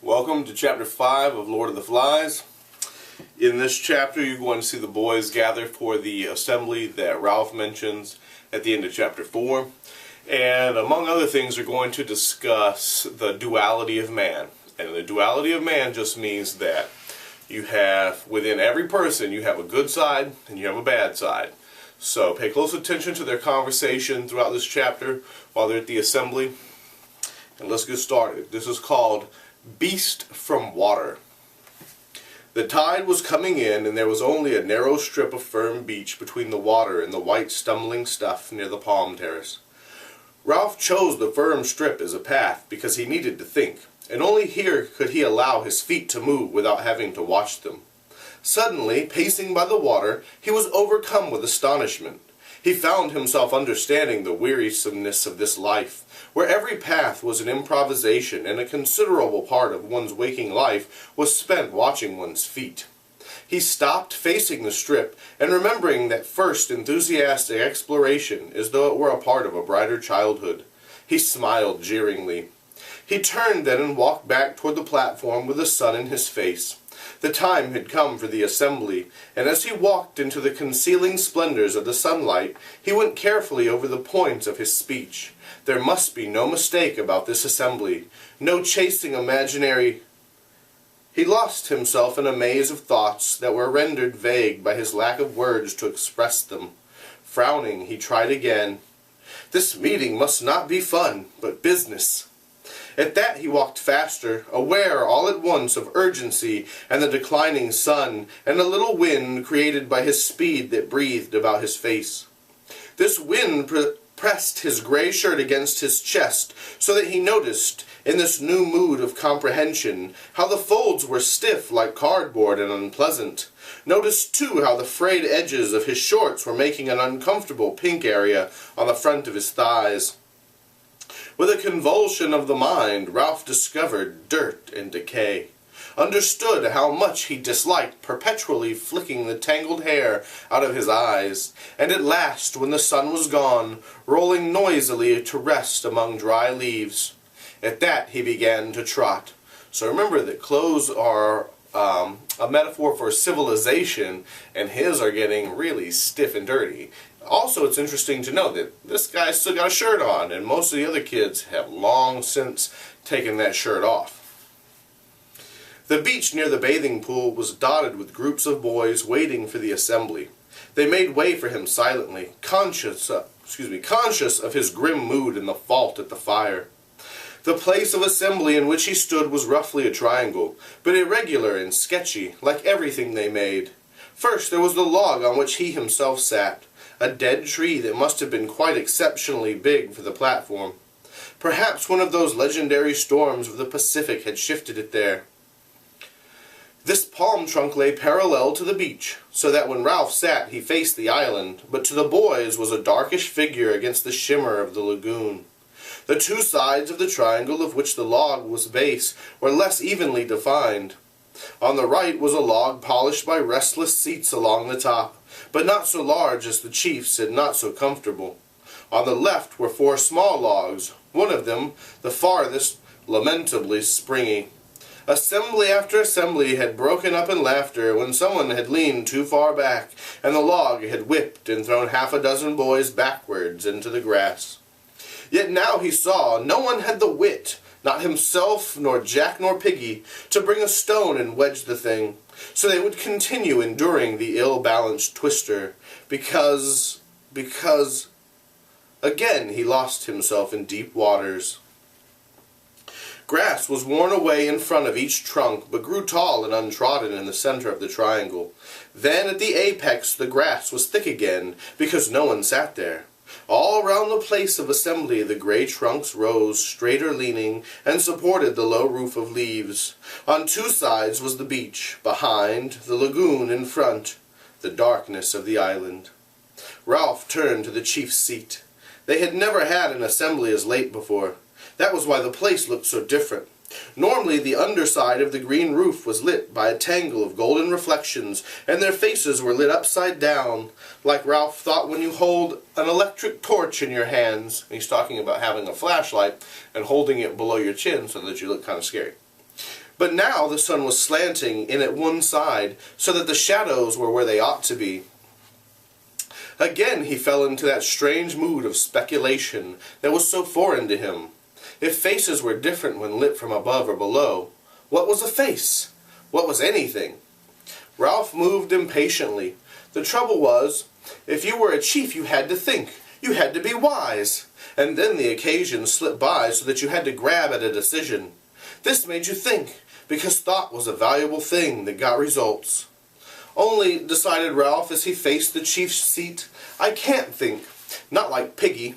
Welcome to chapter 5 of Lord of the Flies. In this chapter you're going to see the boys gather for the assembly that Ralph mentions at the end of chapter 4. And among other things they're going to discuss the duality of man. And the duality of man just means that you have, within every person, you have a good side and you have a bad side. So pay close attention to their conversation throughout this chapter while they're at the assembly. And let's get started. This is called Beast from Water. The tide was coming in, and there was only a narrow strip of firm beach between the water and the white stumbling stuff near the palm terrace. Ralph chose the firm strip as a path because he needed to think, and only here could he allow his feet to move without having to watch them. Suddenly, pacing by the water, he was overcome with astonishment. He found himself understanding the wearisomeness of this life, where every path was an improvisation and a considerable part of one's waking life was spent watching one's feet. He stopped facing the strip and remembering that first enthusiastic exploration as though it were a part of a brighter childhood. He smiled jeeringly. He turned then and walked back toward the platform with the sun in his face. The time had come for the assembly, and as he walked into the concealing splendors of the sunlight, he went carefully over the points of his speech. There must be no mistake about this assembly, no chasing imaginary. He lost himself in a maze of thoughts that were rendered vague by his lack of words to express them. Frowning, he tried again. This meeting must not be fun, but business. At that he walked faster, aware all at once of urgency and the declining sun, and a little wind created by his speed that breathed about his face. This wind pressed his gray shirt against his chest, so that he noticed, in this new mood of comprehension, how the folds were stiff like cardboard and unpleasant. Noticed, too, how the frayed edges of his shorts were making an uncomfortable pink area on the front of his thighs. With a convulsion of the mind, Ralph discovered dirt and decay, understood how much he disliked perpetually flicking the tangled hair out of his eyes, and at last, when the sun was gone, rolling noisily to rest among dry leaves. At that he began to trot. So remember that clothes are a metaphor for civilization, and his are getting really stiff and dirty. Also, it's interesting to note that this guy's still got a shirt on, and most of the other kids have long since taken that shirt off. The beach near the bathing pool was dotted with groups of boys waiting for the assembly. They made way for him silently, conscious of his grim mood and the fault at the fire. The place of assembly in which he stood was roughly a triangle, but irregular and sketchy, like everything they made. First there was the log on which he himself sat, a dead tree that must have been quite exceptionally big for the platform. Perhaps one of those legendary storms of the Pacific had shifted it there. This palm trunk lay parallel to the beach, so that when Ralph sat he faced the island, but to the boys was a darkish figure against the shimmer of the lagoon. The two sides of the triangle of which the log was base were less evenly defined. On the right was a log polished by restless seats along the top, but not so large as the chief's and not so comfortable. On the left were 4 small logs, one of them, the farthest, lamentably springy. Assembly after assembly had broken up in laughter when someone had leaned too far back, and the log had whipped and thrown half a dozen boys backwards into the grass. Yet now he saw no one had the wit, not himself, nor Jack, nor Piggy, to bring a stone and wedge the thing, so they would continue enduring the ill-balanced twister, because... Again he lost himself in deep waters. Grass was worn away in front of each trunk, but grew tall and untrodden in the center of the triangle. Then at the apex the grass was thick again, because no one sat there. All round the place of assembly the gray trunks rose, straighter leaning, and supported the low roof of leaves. On 2 sides was the beach, behind, the lagoon in front, the darkness of the island. Ralph turned to the chief's seat. They had never had an assembly as late before. That was why the place looked so different. Normally the underside of the green roof was lit by a tangle of golden reflections, and their faces were lit upside down, like Ralph thought when you hold an electric torch in your hands. He's talking about having a flashlight and holding it below your chin so that you look kind of scary. But now the sun was slanting in at one side, so that the shadows were where they ought to be. Again he fell into that strange mood of speculation that was so foreign to him. If faces were different when lit from above or below, what was a face? What was anything? Ralph moved impatiently. The trouble was, if you were a chief you had to think. You had to be wise. And then the occasion slipped by so that you had to grab at a decision. This made you think, because thought was a valuable thing that got results. Only, decided Ralph as he faced the chief's seat, I can't think. Not like Piggy.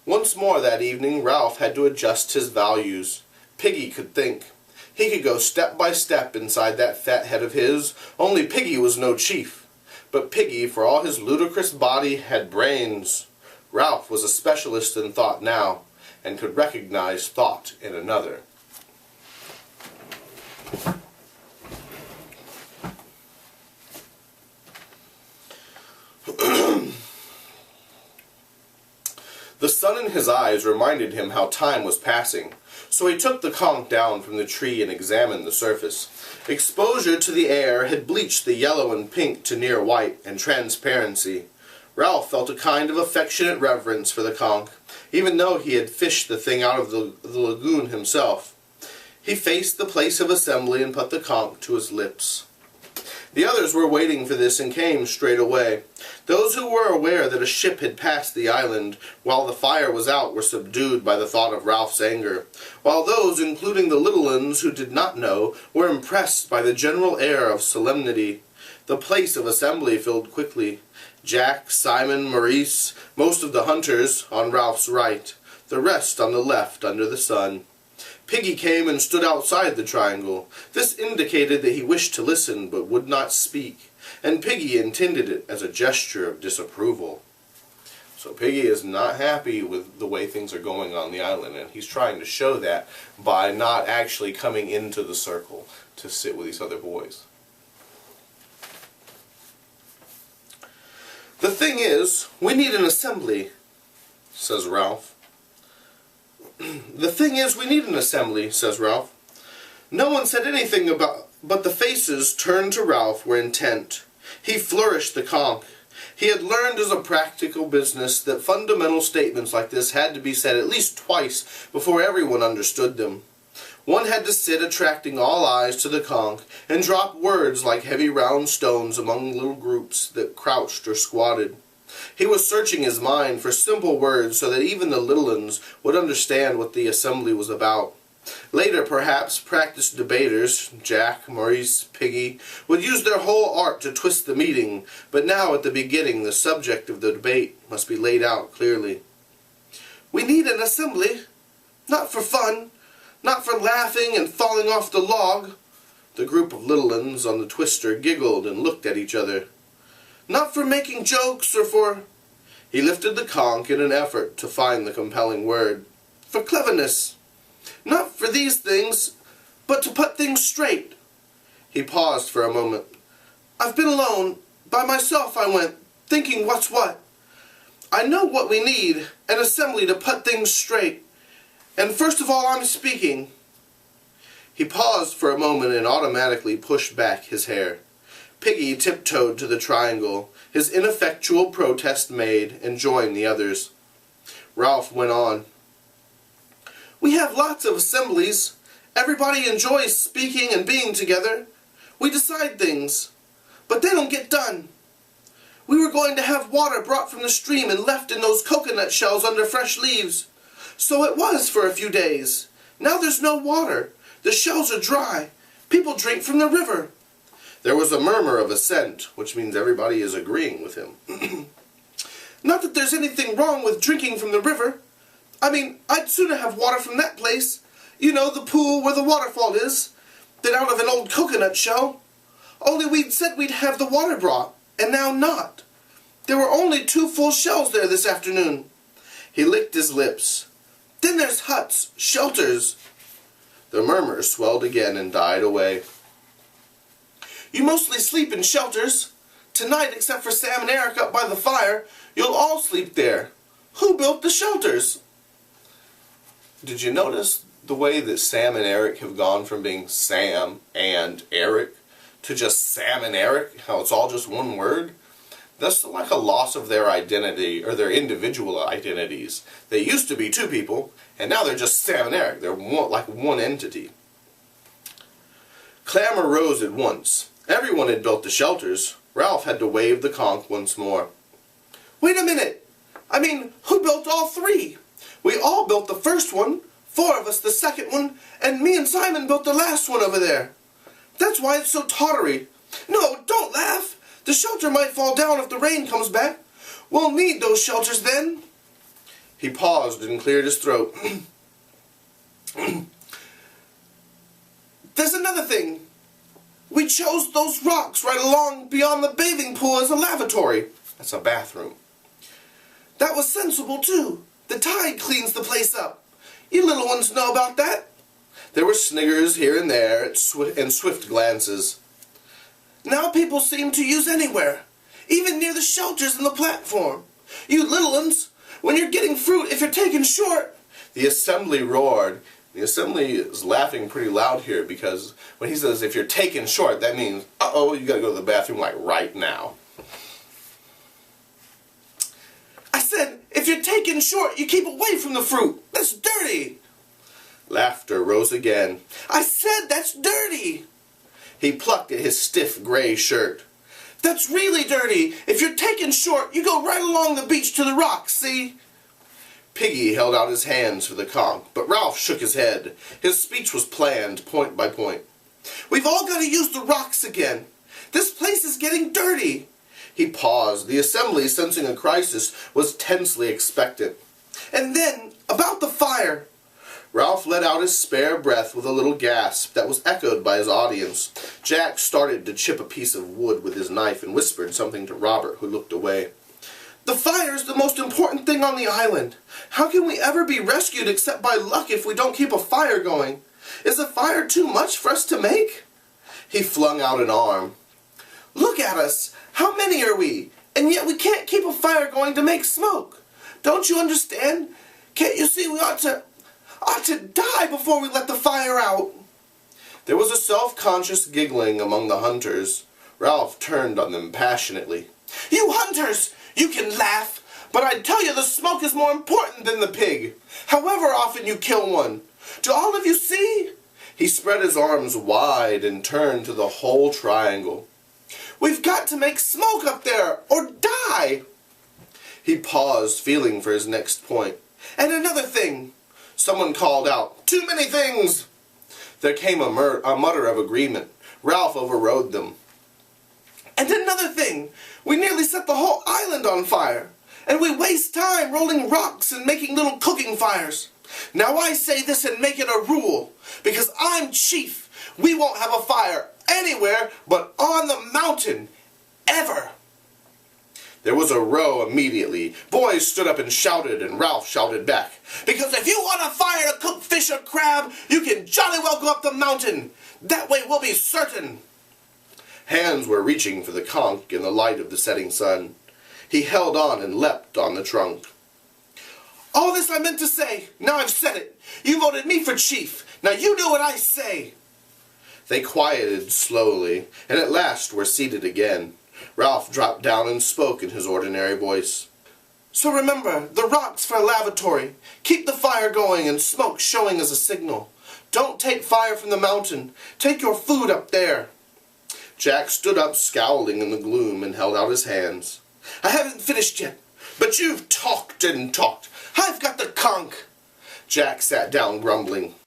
Once more that evening Ralph had to adjust his values. Piggy could think. He could go step by step inside that fat head of his, only Piggy was no chief. But Piggy, for all his ludicrous body, had brains. Ralph was a specialist in thought now, and could recognize thought in another. The sun in his eyes reminded him how time was passing, so he took the conch down from the tree and examined the surface. Exposure to the air had bleached the yellow and pink to near white and transparency. Ralph felt a kind of affectionate reverence for the conch, even though he had fished the thing out of the lagoon himself. He faced the place of assembly and put the conch to his lips. The others were waiting for this and came straight away. Those who were aware that a ship had passed the island while the fire was out were subdued by the thought of Ralph's anger, while those, including the little ones who did not know, were impressed by the general air of solemnity. The place of assembly filled quickly. Jack, Simon, Maurice, most of the hunters on Ralph's right, the rest on the left under the sun. Piggy came and stood outside the triangle. This indicated that he wished to listen but would not speak, and Piggy intended it as a gesture of disapproval. So Piggy is not happy with the way things are going on the island, and he's trying to show that by not actually coming into the circle to sit with these other boys. The thing is, we need an assembly, says Ralph. The thing is, we need an assembly, says Ralph. No one said anything but the faces turned to Ralph were intent. He flourished the conch. He had learned as a practical business that fundamental statements like this had to be said at least twice before everyone understood them. One had to sit attracting all eyes to the conch and drop words like heavy round stones among little groups that crouched or squatted. He was searching his mind for simple words so that even the little ones would understand what the assembly was about. Later, perhaps, practiced debaters, Jack, Maurice, Piggy, would use their whole art to twist the meeting, but now at the beginning the subject of the debate must be laid out clearly. We need an assembly, not for fun, not for laughing and falling off the log. The group of little ones on the twister giggled and looked at each other. Not for making jokes or for... He lifted the conch in an effort to find the compelling word. For cleverness. Not for these things, but to put things straight. He paused for a moment. I've been alone. By myself I went, thinking what's what. I know what we need, an assembly to put things straight. And first of all I'm speaking. He paused for a moment and automatically pushed back his hair. Piggy tiptoed to the triangle, his ineffectual protest made, and joined the others. Ralph went on. We have lots of assemblies. Everybody enjoys speaking and being together. We decide things, but they don't get done. We were going to have water brought from the stream and left in those coconut shells under fresh leaves. So it was for a few days. Now there's no water. The shells are dry. People drink from the river. There was a murmur of assent, which means everybody is agreeing with him. Not that there's anything wrong with drinking from the river. I mean, I'd sooner have water from that place. You know, the pool where the waterfall is, than out of an old coconut shell. Only we'd said we'd have the water brought, and now not. There were only 2 full shells there this afternoon. He licked his lips. Then there's huts, shelters. The murmur swelled again and died away. You mostly sleep in shelters. Tonight, except for Sam and Eric up by the fire, you'll all sleep there. Who built the shelters? Did you notice the way that Sam and Eric have gone from being Sam and Eric to just Sam and Eric, how it's all just one word, that's like a loss of their identity, or their individual identities. They used to be two people, and now they're just Sam and Eric. They're like one entity. Clamor rose at once. Everyone had built the shelters. Ralph had to wave the conch once more. Wait a minute! I mean, who built all three? We all built the first one, 4 of us the second one, and me and Simon built the last one over there. That's why it's so tottery. No, don't laugh! The shelter might fall down if the rain comes back. We'll need those shelters then. He paused and cleared his throat. There's another thing. We chose those rocks right along beyond the bathing pool as a lavatory. That's a bathroom. That was sensible too. The tide cleans the place up. You little ones know about that. There were sniggers here and there and swift glances. Now people seem to use anywhere, even near the shelters and the platform. You little ones, when you're getting fruit, if you're taken short. The assembly roared. The assembly is laughing pretty loud here because when he says if you're taken short, that means, uh-oh, you gotta go to the bathroom like right now. I said, if you're taken short, you keep away from the fruit. That's dirty. Laughter rose again. I said that's dirty. He plucked at his stiff gray shirt. That's really dirty. If you're taken short, you go right along the beach to the rocks, see? Piggy held out his hands for the conch, but Ralph shook his head. His speech was planned, point by point. We've all got to use the rocks again. This place is getting dirty. He paused. The assembly, sensing a crisis, was tensely expectant. And then, about the fire. Ralph let out his spare breath with a little gasp that was echoed by his audience. Jack started to chip a piece of wood with his knife and whispered something to Robert, who looked away. The fire is the most important thing on the island. How can we ever be rescued except by luck if we don't keep a fire going? Is a fire too much for us to make? He flung out an arm. Look at us! How many are we? And yet we can't keep a fire going to make smoke. Don't you understand? Can't you see we ought to die before we let the fire out? There was a self-conscious giggling among the hunters. Ralph turned on them passionately. You hunters! You can laugh, but I tell you the smoke is more important than the pig. However often you kill one. Do all of you see? He spread his arms wide and turned to the whole triangle. We've got to make smoke up there, or die! He paused, feeling for his next point. And another thing. Someone called out, Too many things! There came a mutter of agreement. Ralph overrode them. And another thing. We nearly set the whole island on fire. And we waste time rolling rocks and making little cooking fires. Now I say this and make it a rule. Because I'm chief. We won't have a fire anywhere but on the mountain. Ever. There was a row immediately. Boys stood up and shouted, and Ralph shouted back. Because if you want a fire to cook fish or crab, you can jolly well go up the mountain. That way we'll be certain. Hands were reaching for the conch in the light of the setting sun. He held on and leapt on the trunk. All this I meant to say. Now I've said it. You voted me for chief. Now you do what I say. They quieted slowly, and at last were seated again. Ralph dropped down and spoke in his ordinary voice. So remember, the rocks for a lavatory. Keep the fire going and smoke showing as a signal. Don't take fire from the mountain. Take your food up there. Jack stood up scowling in the gloom and held out his hands. I haven't finished yet, but you've talked and talked. I've got the conch. Jack sat down grumbling.